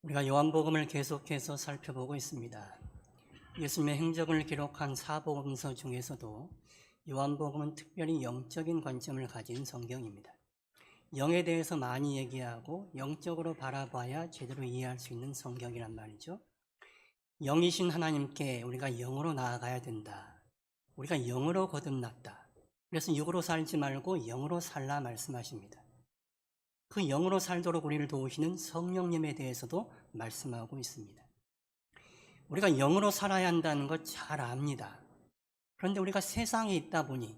우리가 요한복음을 계속해서 살펴보고 있습니다. 예수님의 행적을 기록한 사복음서 중에서도 요한복음은 특별히 영적인 관점을 가진 성경입니다. 영에 대해서 많이 얘기하고 영적으로 바라봐야 제대로 이해할 수 있는 성경이란 말이죠. 영이신 하나님께 우리가 영으로 나아가야 된다. 우리가 영으로 거듭났다. 그래서 육으로 살지 말고 영으로 살라 말씀하십니다. 그 영으로 살도록 우리를 도우시는 성령님에 대해서도 말씀하고 있습니다. 우리가 영으로 살아야 한다는 것 잘 압니다. 그런데 우리가 세상에 있다 보니,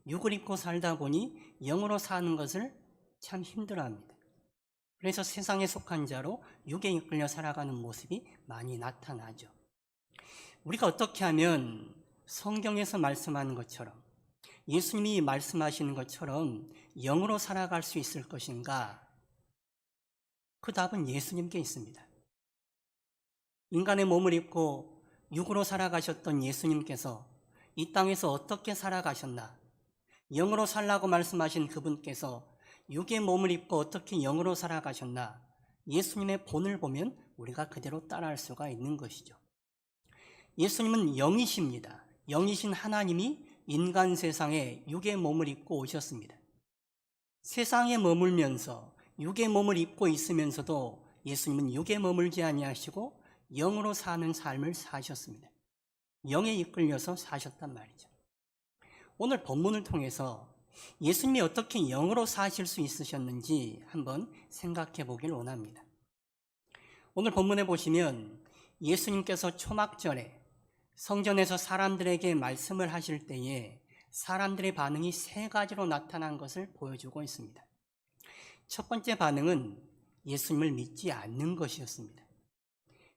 육을 입고 살다 보니 영으로 사는 것을 참 힘들어합니다. 그래서 세상에 속한 자로 육에 이끌려 살아가는 모습이 많이 나타나죠. 우리가 어떻게 하면 성경에서 말씀하는 것처럼, 예수님이 말씀하시는 것처럼 영으로 살아갈 수 있을 것인가? 그 답은 예수님께 있습니다. 인간의 몸을 입고 육으로 살아가셨던 예수님께서 이 땅에서 어떻게 살아가셨나? 영으로 살라고 말씀하신 그분께서 육의 몸을 입고 어떻게 영으로 살아가셨나? 예수님의 본을 보면 우리가 그대로 따라할 수가 있는 것이죠. 예수님은 영이십니다. 영이신 하나님이 인간 세상에 육의 몸을 입고 오셨습니다. 세상에 머물면서 육의 몸을 입고 있으면서도 예수님은 육에 머물지 아니하시고 영으로 사는 삶을 사셨습니다. 영에 이끌려서 사셨단 말이죠. 오늘 본문을 통해서 예수님이 어떻게 영으로 사실 수 있으셨는지 한번 생각해 보길 원합니다. 오늘 본문에 보시면 예수님께서 초막절에 성전에서 사람들에게 말씀을 하실 때에 사람들의 반응이 세 가지로 나타난 것을 보여주고 있습니다. 첫 번째 반응은 예수님을 믿지 않는 것이었습니다.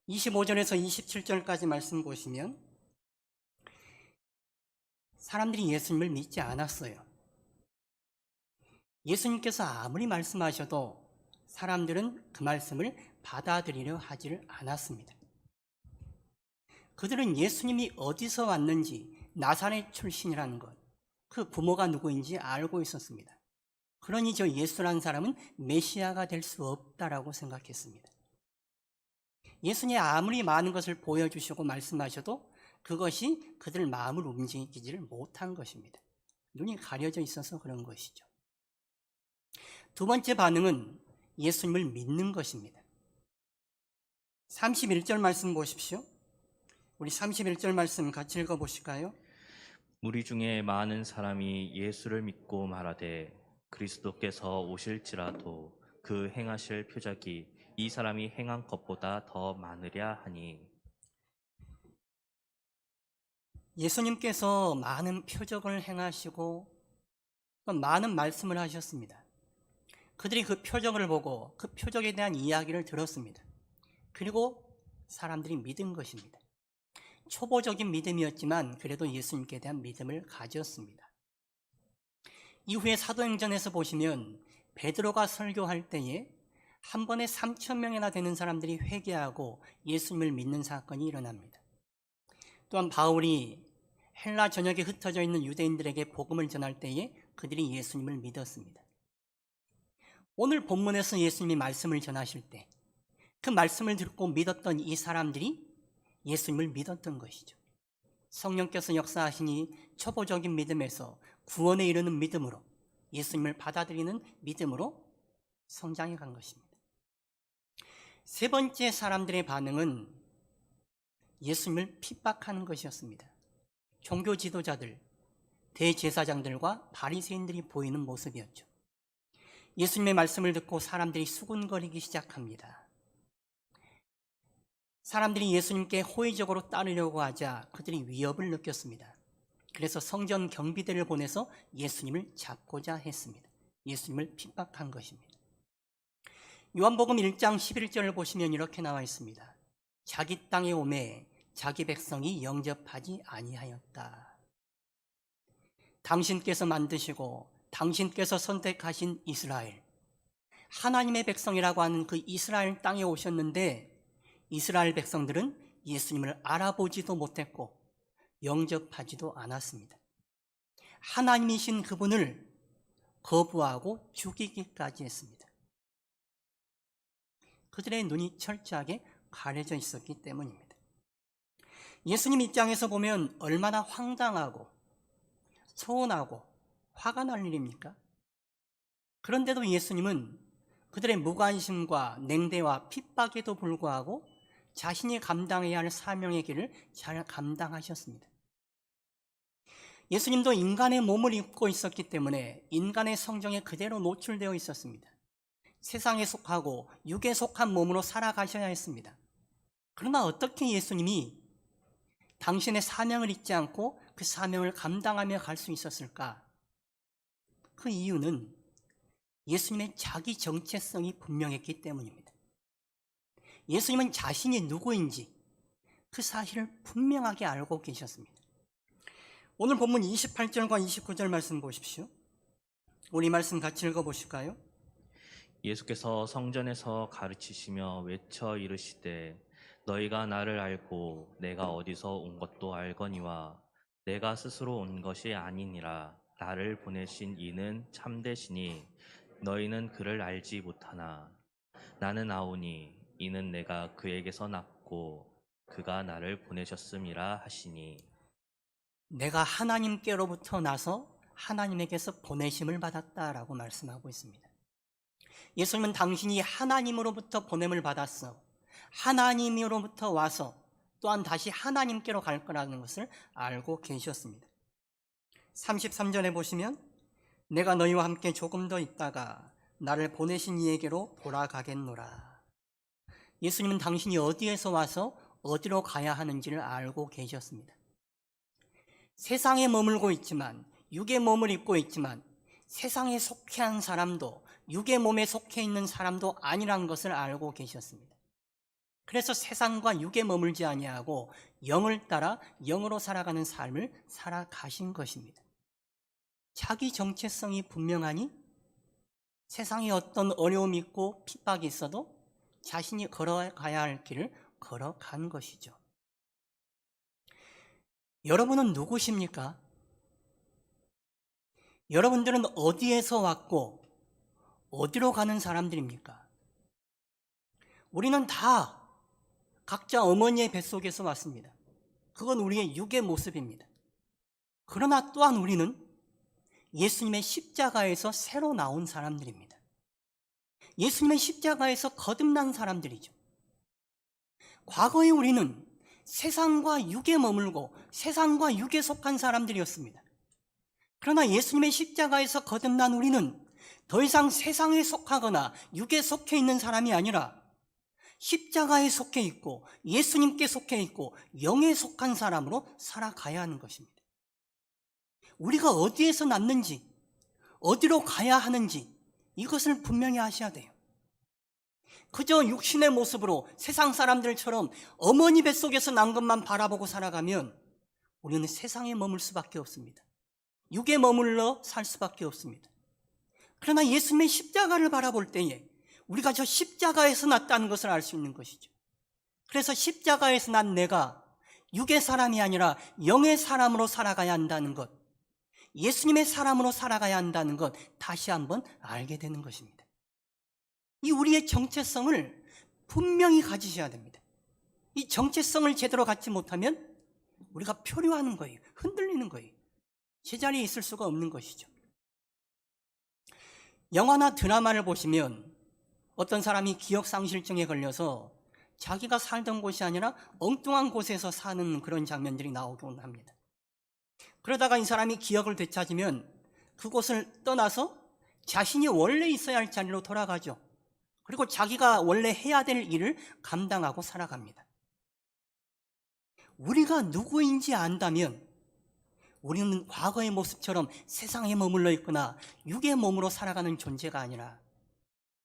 25절에서 27절까지 말씀 보시면 사람들이 예수님을 믿지 않았어요. 예수님께서 아무리 말씀하셔도 사람들은 그 말씀을 받아들이려 하지를 않았습니다. 그들은 예수님이 어디서 왔는지, 나사렛 출신이라는 것, 그 부모가 누구인지 알고 있었습니다. 그러니 저 예수라는 사람은 메시아가 될 수 없다라고 생각했습니다. 예수님이 아무리 많은 것을 보여주시고 말씀하셔도 그것이 그들 마음을 움직이지를 못한 것입니다. 눈이 가려져 있어서 그런 것이죠. 두 번째 반응은 예수님을 믿는 것입니다. 31절 말씀 보십시오. 우리 31절 말씀 같이 읽어보실까요? 무리 중에 많은 사람이 예수를 믿고 말하되 그리스도께서 오실지라도 그 행하실 표적이 이 사람이 행한 것보다 더 많으랴 하니. 예수님께서 많은 표적을 행하시고 많은 말씀을 하셨습니다. 그들이 그 표적을 보고 그 표적에 대한 이야기를 들었습니다. 그리고 사람들이 믿은 것입니다. 초보적인 믿음이었지만 그래도 예수님께 대한 믿음을 가졌습니다. 이후에 사도행전에서 보시면 베드로가 설교할 때에 한 번에 3,000명이나 되는 사람들이 회개하고 예수님을 믿는 사건이 일어납니다. 또한 바울이 헬라 전역에 흩어져 있는 유대인들에게 복음을 전할 때에 그들이 예수님을 믿었습니다. 오늘 본문에서 예수님이 말씀을 전하실 때 그 말씀을 듣고 믿었던 이 사람들이 예수님을 믿었던 것이죠. 성령께서 역사하시니 초보적인 믿음에서 구원에 이르는 믿음으로, 예수님을 받아들이는 믿음으로 성장해 간 것입니다. 세 번째 사람들의 반응은 예수님을 핍박하는 것이었습니다. 종교 지도자들, 대제사장들과 바리새인들이 보이는 모습이었죠. 예수님의 말씀을 듣고 사람들이 수군거리기 시작합니다. 사람들이 예수님께 호의적으로 따르려고 하자 그들이 위협을 느꼈습니다. 그래서 성전 경비대를 보내서 예수님을 잡고자 했습니다. 예수님을 핍박한 것입니다. 요한복음 1장 11절을 보시면 이렇게 나와 있습니다. 자기 땅에 오매 자기 백성이 영접하지 아니하였다. 당신께서 만드시고 당신께서 선택하신 이스라엘, 하나님의 백성이라고 하는 그 이스라엘 땅에 오셨는데 이스라엘 백성들은 예수님을 알아보지도 못했고 영접하지도 않았습니다. 하나님이신 그분을 거부하고 죽이기까지 했습니다. 그들의 눈이 철저하게 가려져 있었기 때문입니다. 예수님 입장에서 보면 얼마나 황당하고 서운하고 화가 날 일입니까? 그런데도 예수님은 그들의 무관심과 냉대와 핍박에도 불구하고 자신이 감당해야 할 사명의 길을 잘 감당하셨습니다. 예수님도 인간의 몸을 입고 있었기 때문에 인간의 성정에 그대로 노출되어 있었습니다. 세상에 속하고 육에 속한 몸으로 살아가셔야 했습니다. 그러나 어떻게 예수님이 당신의 사명을 잊지 않고 그 사명을 감당하며 갈 수 있었을까? 그 이유는 예수님의 자기 정체성이 분명했기 때문입니다. 예수님은 자신이 누구인지 그 사실을 분명하게 알고 계셨습니다. 오늘 본문 28절과 29절 말씀 보십시오. 우리 말씀 같이 읽어보실까요? 예수께서 성전에서 가르치시며 외쳐 이르시되 너희가 나를 알고 내가 어디서 온 것도 알거니와 내가 스스로 온 것이 아니니라. 나를 보내신 이는 참되시니 너희는 그를 알지 못하나 나는 아오니 이는 내가 그에게서 났고 그가 나를 보내셨음이라 하시니. 내가 하나님께로부터 나서 하나님에게서 보내심을 받았다라고 말씀하고 있습니다. 예수님은 당신이 하나님으로부터 보냄을 받았어 하나님으로부터 와서 또한 다시 하나님께로 갈 거라는 것을 알고 계셨습니다. 33절에 보시면 내가 너희와 함께 조금 더 있다가 나를 보내신 이에게로 돌아가겠노라. 예수님은 당신이 어디에서 와서 어디로 가야 하는지를 알고 계셨습니다. 세상에 머물고 있지만 육의 몸을 입고 있지만 세상에 속해 한 사람도 육의 몸에 속해 있는 사람도 아니란 것을 알고 계셨습니다. 그래서 세상과 육에 머물지 아니하고 영을 따라 영으로 살아가는 삶을 살아가신 것입니다. 자기 정체성이 분명하니 세상에 어떤 어려움이 있고 핍박이 있어도 자신이 걸어가야 할 길을 걸어간 것이죠. 여러분은 누구십니까? 여러분들은 어디에서 왔고 어디로 가는 사람들입니까? 우리는 다 각자 어머니의 뱃속에서 왔습니다. 그건 우리의 육의 모습입니다. 그러나 또한 우리는 예수님의 십자가에서 새로 나온 사람들입니다. 예수님의 십자가에서 거듭난 사람들이죠. 과거에 우리는 세상과 육에 머물고 세상과 육에 속한 사람들이었습니다. 그러나 예수님의 십자가에서 거듭난 우리는 더 이상 세상에 속하거나 육에 속해 있는 사람이 아니라 십자가에 속해 있고 예수님께 속해 있고 영에 속한 사람으로 살아가야 하는 것입니다. 우리가 어디에서 났는지 어디로 가야 하는지 이것을 분명히 아셔야 돼요. 그저 육신의 모습으로 세상 사람들처럼 어머니 뱃속에서 난 것만 바라보고 살아가면 우리는 세상에 머물 수밖에 없습니다. 육에 머물러 살 수밖에 없습니다. 그러나 예수님의 십자가를 바라볼 때에 우리가 저 십자가에서 났다는 것을 알 수 있는 것이죠. 그래서 십자가에서 난 내가 육의 사람이 아니라 영의 사람으로 살아가야 한다는 것, 예수님의 사람으로 살아가야 한다는 것 다시 한번 알게 되는 것입니다. 이 우리의 정체성을 분명히 가지셔야 됩니다. 이 정체성을 제대로 갖지 못하면 우리가 표류하는 거예요. 흔들리는 거예요. 제자리에 있을 수가 없는 것이죠. 영화나 드라마를 보시면 어떤 사람이 기억상실증에 걸려서 자기가 살던 곳이 아니라 엉뚱한 곳에서 사는 그런 장면들이 나오곤 합니다. 그러다가 이 사람이 기억을 되찾으면 그곳을 떠나서 자신이 원래 있어야 할 자리로 돌아가죠. 그리고 자기가 원래 해야 될 일을 감당하고 살아갑니다. 우리가 누구인지 안다면 우리는 과거의 모습처럼 세상에 머물러 있거나 육의 몸으로 살아가는 존재가 아니라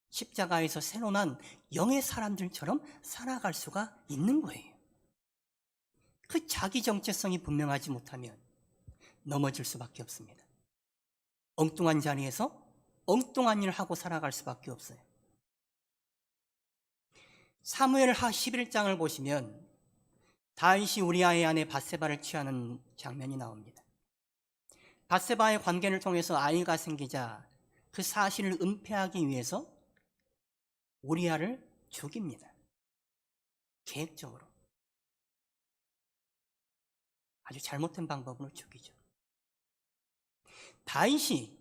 십자가에서 새로 난 영의 사람들처럼 살아갈 수가 있는 거예요. 그 자기 정체성이 분명하지 못하면 넘어질 수밖에 없습니다. 엉뚱한 자리에서 엉뚱한 일을 하고 살아갈 수밖에 없어요. 사무엘하 11장을 보시면 다윗이 우리아의 아내 밧세바를 취하는 장면이 나옵니다. 밧세바의 관계를 통해서 아이가 생기자 그 사실을 은폐하기 위해서 우리아를 죽입니다. 계획적으로. 아주 잘못된 방법으로 죽이죠. 다윗이,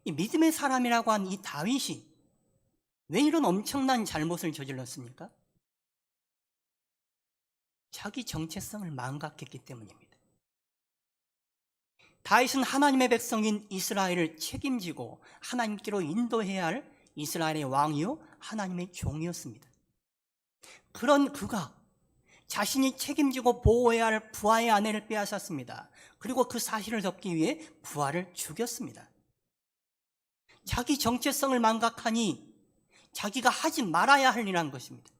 이 믿음의 사람이라고 한 이 다윗이 왜 이런 엄청난 잘못을 저질렀습니까? 자기 정체성을 망각했기 때문입니다. 다윗은 하나님의 백성인 이스라엘을 책임지고 하나님께로 인도해야 할 이스라엘의 왕이요 하나님의 종이었습니다. 그런 그가 자신이 책임지고 보호해야 할 부하의 아내를 빼앗았습니다. 그리고 그 사실을 덮기 위해 부하를 죽였습니다. 자기 정체성을 망각하니 자기가 하지 말아야 할 일이란 것입니다.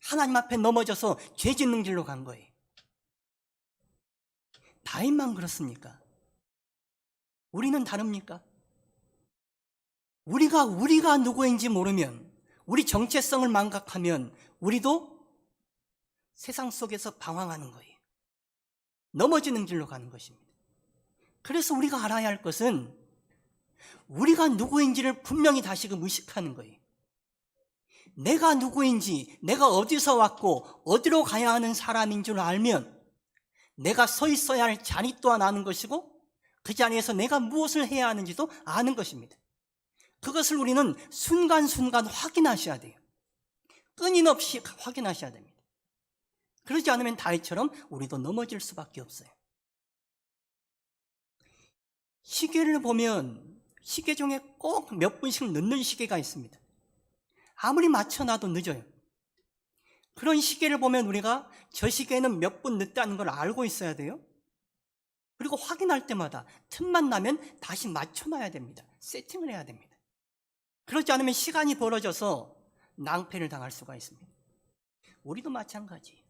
하나님 앞에 넘어져서 죄 짓는 길로 간 거예요. 다윗만 그렇습니까? 우리는 다릅니까? 우리가 누구인지 모르면, 우리 정체성을 망각하면 우리도 세상 속에서 방황하는 거예요. 넘어지는 길로 가는 것입니다. 그래서 우리가 알아야 할 것은 우리가 누구인지를 분명히 다시금 의식하는 거예요. 내가 누구인지, 내가 어디서 왔고 어디로 가야 하는 사람인 줄 알면 내가 서 있어야 할 자리 또한 아는 것이고 그 자리에서 내가 무엇을 해야 하는지도 아는 것입니다. 그것을 우리는 순간순간 확인하셔야 돼요. 끊임없이 확인하셔야 됩니다. 그러지 않으면 다윗처럼 우리도 넘어질 수밖에 없어요. 시계를 보면 시계 중에 꼭 몇 분씩 늦는 시계가 있습니다. 아무리 맞춰놔도 늦어요. 그런 시계를 보면 우리가 저 시계는 몇 분 늦다는 걸 알고 있어야 돼요. 그리고 확인할 때마다 틈만 나면 다시 맞춰놔야 됩니다. 세팅을 해야 됩니다. 그렇지 않으면 시간이 벌어져서 낭패를 당할 수가 있습니다. 우리도 마찬가지예요.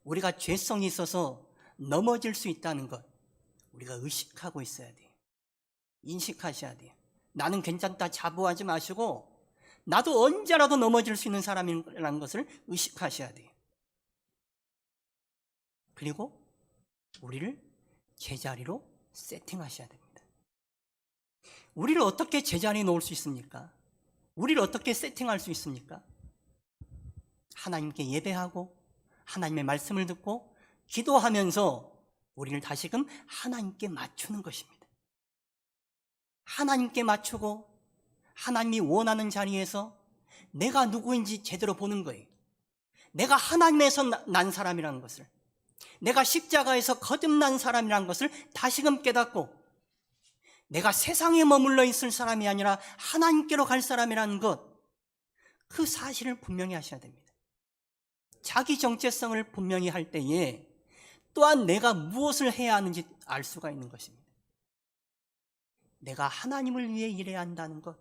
우리가 죄성이 있어서 넘어질 수 있다는 것 우리가 의식하고 있어야 돼요. 인식하셔야 돼요. 나는 괜찮다 자부하지 마시고 나도 언제라도 넘어질 수 있는 사람이라는 것을 의식하셔야 돼요. 그리고 우리를 제자리로 세팅하셔야 됩니다. 우리를 어떻게 제자리에 놓을 수 있습니까? 우리를 어떻게 세팅할 수 있습니까? 하나님께 예배하고 하나님의 말씀을 듣고 기도하면서 우리를 다시금 하나님께 맞추는 것입니다. 하나님께 맞추고 하나님이 원하는 자리에서 내가 누구인지 제대로 보는 거예요. 내가 하나님에서 난 사람이라는 것을, 내가 십자가에서 거듭난 사람이라는 것을 다시금 깨닫고 내가 세상에 머물러 있을 사람이 아니라 하나님께로 갈 사람이라는 것, 그 사실을 분명히 하셔야 됩니다. 자기 정체성을 분명히 할 때에 또한 내가 무엇을 해야 하는지 알 수가 있는 것입니다. 내가 하나님을 위해 일해야 한다는 것,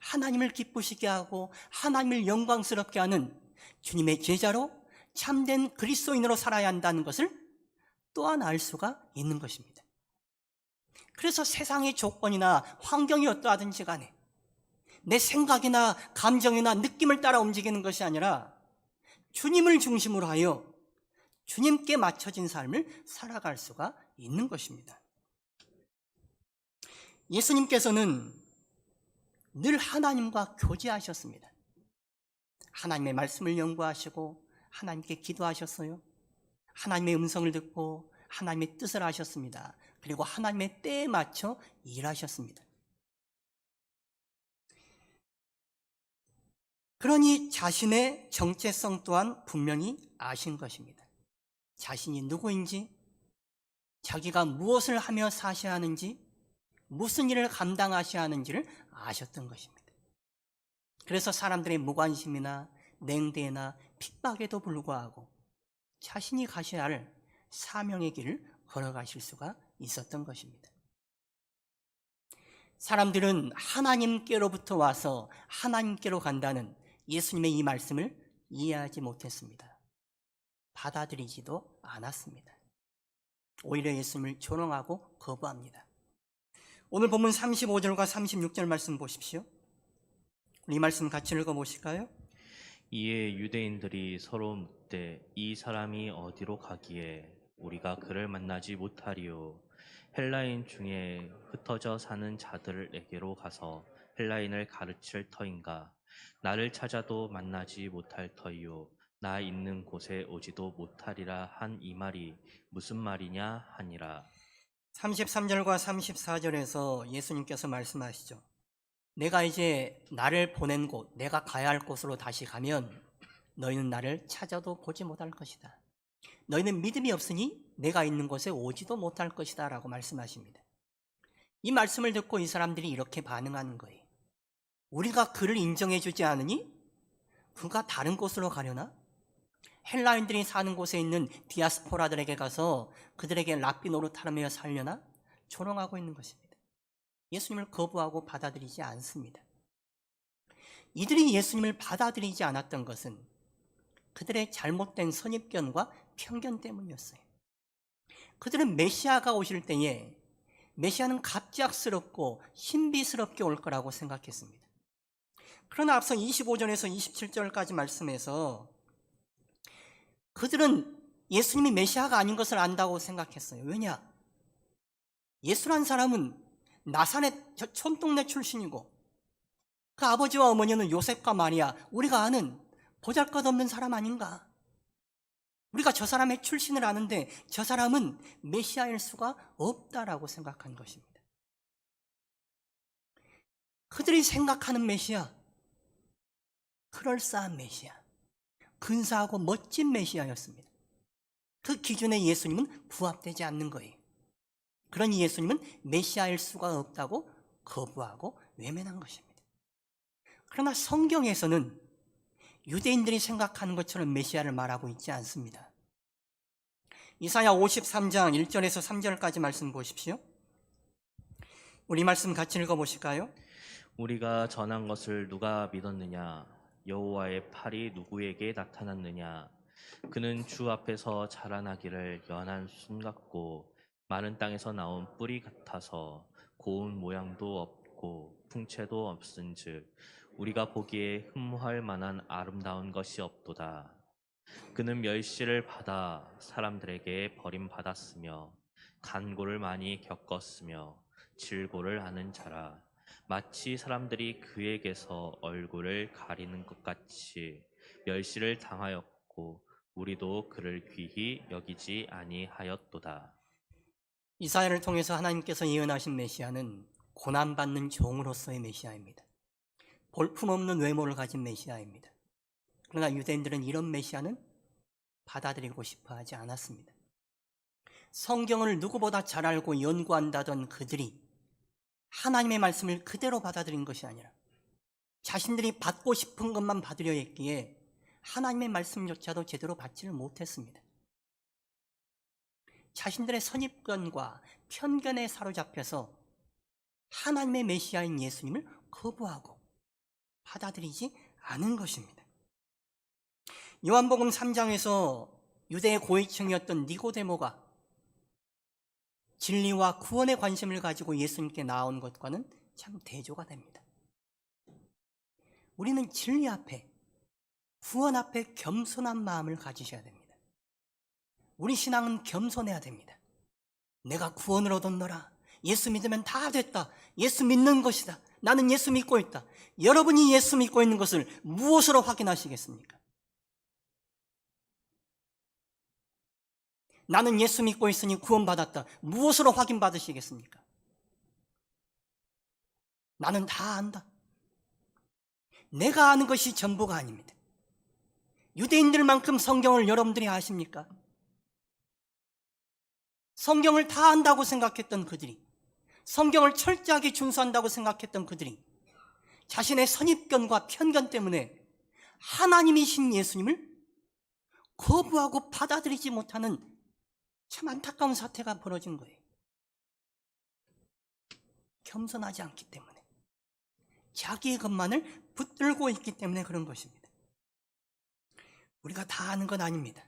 하나님을 기쁘시게 하고 하나님을 영광스럽게 하는 주님의 제자로 참된 그리스도인으로 살아야 한다는 것을 또한 알 수가 있는 것입니다. 그래서 세상의 조건이나 환경이 어떠하든지 간에 내 생각이나 감정이나 느낌을 따라 움직이는 것이 아니라 주님을 중심으로 하여 주님께 맞춰진 삶을 살아갈 수가 있는 것입니다. 예수님께서는 늘 하나님과 교제하셨습니다. 하나님의 말씀을 연구하시고 하나님께 기도하셨어요. 하나님의 음성을 듣고 하나님의 뜻을 하셨습니다. 그리고 하나님의 때에 맞춰 일하셨습니다. 그러니 자신의 정체성 또한 분명히 아신 것입니다. 자신이 누구인지, 자기가 무엇을 하며 사셔야 하는지, 무슨 일을 감당하셔야 하는지를 아셨던 것입니다. 그래서 사람들의 무관심이나 냉대나 핍박에도 불구하고 자신이 가셔야 할 사명의 길을 걸어가실 수가 있었던 것입니다. 사람들은 하나님께로부터 와서 하나님께로 간다는 예수님의 이 말씀을 이해하지 못했습니다. 받아들이지도 않았습니다. 오히려 예수님을 조롱하고 거부합니다. 오늘 본문 35절과 36절 말씀 보십시오. 우리 이 말씀 같이 읽어보실까요? 이에 유대인들이 서로 묻되 이 사람이 어디로 가기에 우리가 그를 만나지 못하리요. 헬라인 중에 흩어져 사는 자들에게로 가서 헬라인을 가르칠 터인가? 나를 찾아도 만나지 못할 터이요. 나 있는 곳에 오지도 못하리라 한 이 말이 무슨 말이냐 하니라. 33절과 34절에서 예수님께서 말씀하시죠. 내가 이제 나를 보낸 곳, 내가 가야 할 곳으로 다시 가면 너희는 나를 찾아도 보지 못할 것이다. 너희는 믿음이 없으니 내가 있는 곳에 오지도 못할 것이다 라고 말씀하십니다. 이 말씀을 듣고 이 사람들이 이렇게 반응하는 거예요. 우리가 그를 인정해 주지 않으니 그가 다른 곳으로 가려나? 헬라인들이 사는 곳에 있는 디아스포라들에게 가서 그들에게 랍비 노릇하며 살려나? 조롱하고 있는 것입니다. 예수님을 거부하고 받아들이지 않습니다. 이들이 예수님을 받아들이지 않았던 것은 그들의 잘못된 선입견과 편견 때문이었어요. 그들은 메시아가 오실 때에 메시아는 갑작스럽고 신비스럽게 올 거라고 생각했습니다. 그러나 앞서 25절에서 27절까지 말씀에서 그들은 예수님이 메시아가 아닌 것을 안다고 생각했어요. 왜냐? 예수란 사람은 나사렛 촌동네 출신이고 그 아버지와 어머니는 요셉과 마리아, 우리가 아는 보잘것없는 사람 아닌가? 우리가 저 사람의 출신을 아는데 저 사람은 메시아일 수가 없다라고 생각한 것입니다. 그들이 생각하는 메시아, 그럴싸한 메시아, 근사하고 멋진 메시아였습니다. 그 기준에 예수님은 부합되지 않는 거예요. 그러니 예수님은 메시아일 수가 없다고 거부하고 외면한 것입니다. 그러나 성경에서는 유대인들이 생각하는 것처럼 메시아를 말하고 있지 않습니다. 이사야 53장 1절에서 3절까지 말씀 보십시오. 우리 말씀 같이 읽어보실까요? 우리가 전한 것을 누가 믿었느냐? 여호와의 팔이 누구에게 나타났느냐? 그는 주 앞에서 자라나기를 연한 순 같고 마른 땅에서 나온 뿌리 같아서 고운 모양도 없고 풍채도 없은즉 우리가 보기에 흠모할 만한 아름다운 것이 없도다. 그는 멸시를 받아 사람들에게 버림받았으며 간고를 많이 겪었으며 질고를 아는 자라. 마치 사람들이 그에게서 얼굴을 가리는 것 같이 멸시를 당하였고 우리도 그를 귀히 여기지 아니하였도다. 이사야를 통해서 하나님께서 예언하신 메시아는 고난받는 종으로서의 메시아입니다. 볼품없는 외모를 가진 메시아입니다. 그러나 유대인들은 이런 메시아는 받아들이고 싶어 하지 않았습니다. 성경을 누구보다 잘 알고 연구한다던 그들이 하나님의 말씀을 그대로 받아들인 것이 아니라 자신들이 받고 싶은 것만 받으려 했기에 하나님의 말씀조차도 제대로 받지를 못했습니다. 자신들의 선입견과 편견에 사로잡혀서 하나님의 메시아인 예수님을 거부하고 받아들이지 않은 것입니다. 요한복음 3장에서 유대의 고위층이었던 니고데모가 진리와 구원에 관심을 가지고 예수님께 나온 것과는 참 대조가 됩니다. 우리는 진리 앞에, 구원 앞에 겸손한 마음을 가지셔야 됩니다. 우리 신앙은 겸손해야 됩니다. 내가 구원을 얻었노라. 예수 믿으면 다 됐다. 예수 믿는 것이다. 나는 예수 믿고 있다. 여러분이 예수 믿고 있는 것을 무엇으로 확인하시겠습니까? 나는 예수 믿고 있으니 구원받았다. 무엇으로 확인받으시겠습니까? 나는 다 안다. 내가 아는 것이 전부가 아닙니다. 유대인들만큼 성경을 여러분들이 아십니까? 성경을 다 안다고 생각했던 그들이, 성경을 철저하게 준수한다고 생각했던 그들이 자신의 선입견과 편견 때문에 하나님이신 예수님을 거부하고 받아들이지 못하는 참 안타까운 사태가 벌어진 거예요. 겸손하지 않기 때문에, 자기의 것만을 붙들고 있기 때문에 그런 것입니다. 우리가 다 아는 건 아닙니다.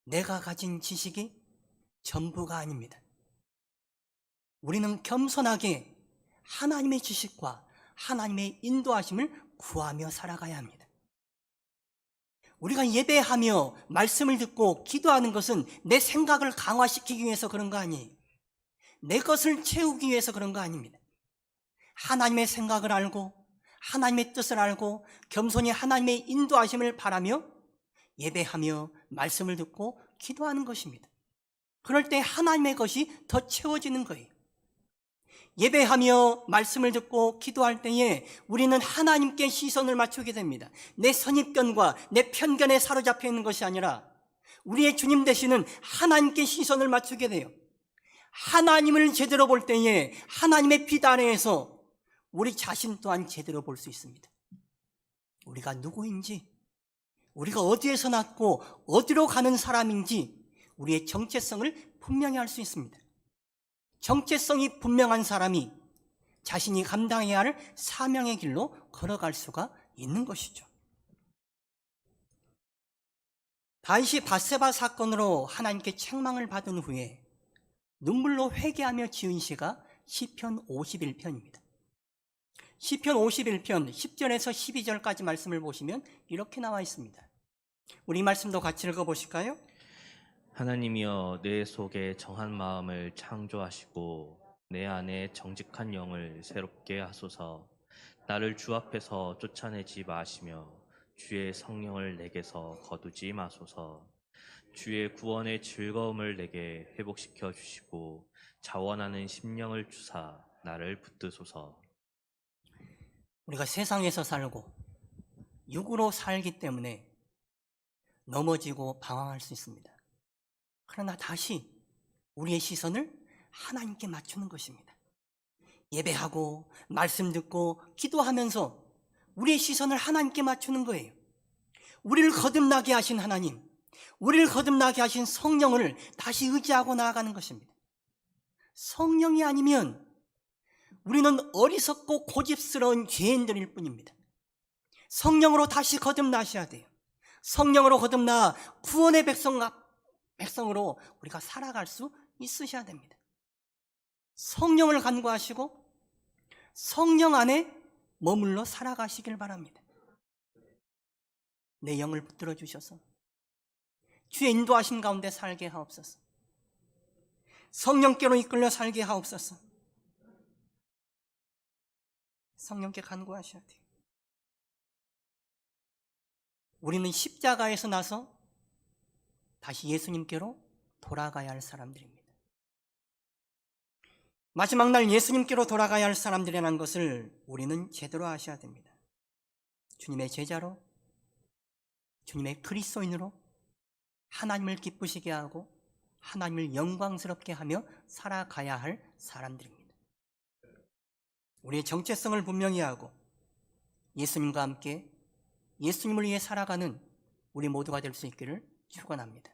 내가 가진 지식이 전부가 아닙니다. 우리는 겸손하게 하나님의 지식과 하나님의 인도하심을 구하며 살아가야 합니다. 우리가 예배하며 말씀을 듣고 기도하는 것은 내 생각을 강화시키기 위해서 그런 거 아니에요. 내 것을 채우기 위해서 그런 거 아닙니다. 하나님의 생각을 알고 하나님의 뜻을 알고 겸손히 하나님의 인도하심을 바라며 예배하며 말씀을 듣고 기도하는 것입니다. 그럴 때 하나님의 것이 더 채워지는 거예요. 예배하며 말씀을 듣고 기도할 때에 우리는 하나님께 시선을 맞추게 됩니다. 내 선입견과 내 편견에 사로잡혀 있는 것이 아니라 우리의 주님 되시는 하나님께 시선을 맞추게 돼요. 하나님을 제대로 볼 때에 하나님의 빛 아래에서 우리 자신 또한 제대로 볼 수 있습니다. 우리가 누구인지, 우리가 어디에서 났고 어디로 가는 사람인지 우리의 정체성을 분명히 알 수 있습니다. 정체성이 분명한 사람이 자신이 감당해야 할 사명의 길로 걸어갈 수가 있는 것이죠. 다윗이 밧세바 사건으로 하나님께 책망을 받은 후에 눈물로 회개하며 지은 시가 시편 51편입니다. 시편 51편 10절에서 12절까지 말씀을 보시면 이렇게 나와 있습니다. 우리 말씀도 같이 읽어보실까요? 하나님이여 내 속에 정한 마음을 창조하시고 내 안에 정직한 영을 새롭게 하소서. 나를 주 앞에서 쫓아내지 마시며 주의 성령을 내게서 거두지 마소서. 주의 구원의 즐거움을 내게 회복시켜 주시고 자원하는 심령을 주사 나를 붙드소서. 우리가 세상에서 살고 육으로 살기 때문에 넘어지고 방황할 수 있습니다. 그러나 다시 우리의 시선을 하나님께 맞추는 것입니다. 예배하고 말씀 듣고 기도하면서 우리의 시선을 하나님께 맞추는 거예요. 우리를 거듭나게 하신 하나님, 우리를 거듭나게 하신 성령을 다시 의지하고 나아가는 것입니다. 성령이 아니면 우리는 어리석고 고집스러운 죄인들일 뿐입니다. 성령으로 다시 거듭나셔야 돼요. 성령으로 거듭나 구원의 백성으로 우리가 살아갈 수 있으셔야 됩니다. 성령을 간구하시고 성령 안에 머물러 살아가시길 바랍니다. 내 영을 붙들어 주셔서 주의 인도하심 가운데 살게 하옵소서. 성령께로 이끌려 살게 하옵소서. 성령께 간구하셔야 돼요. 우리는 십자가에서 나서 다시 예수님께로 돌아가야 할 사람들입니다. 마지막 날 예수님께로 돌아가야 할 사람들이라는 것을 우리는 제대로 아셔야 됩니다. 주님의 제자로, 주님의 그리스도인으로 하나님을 기쁘시게 하고 하나님을 영광스럽게 하며 살아가야 할 사람들입니다. 우리의 정체성을 분명히 하고 예수님과 함께 예수님을 위해 살아가는 우리 모두가 될 수 있기를 축원합니다.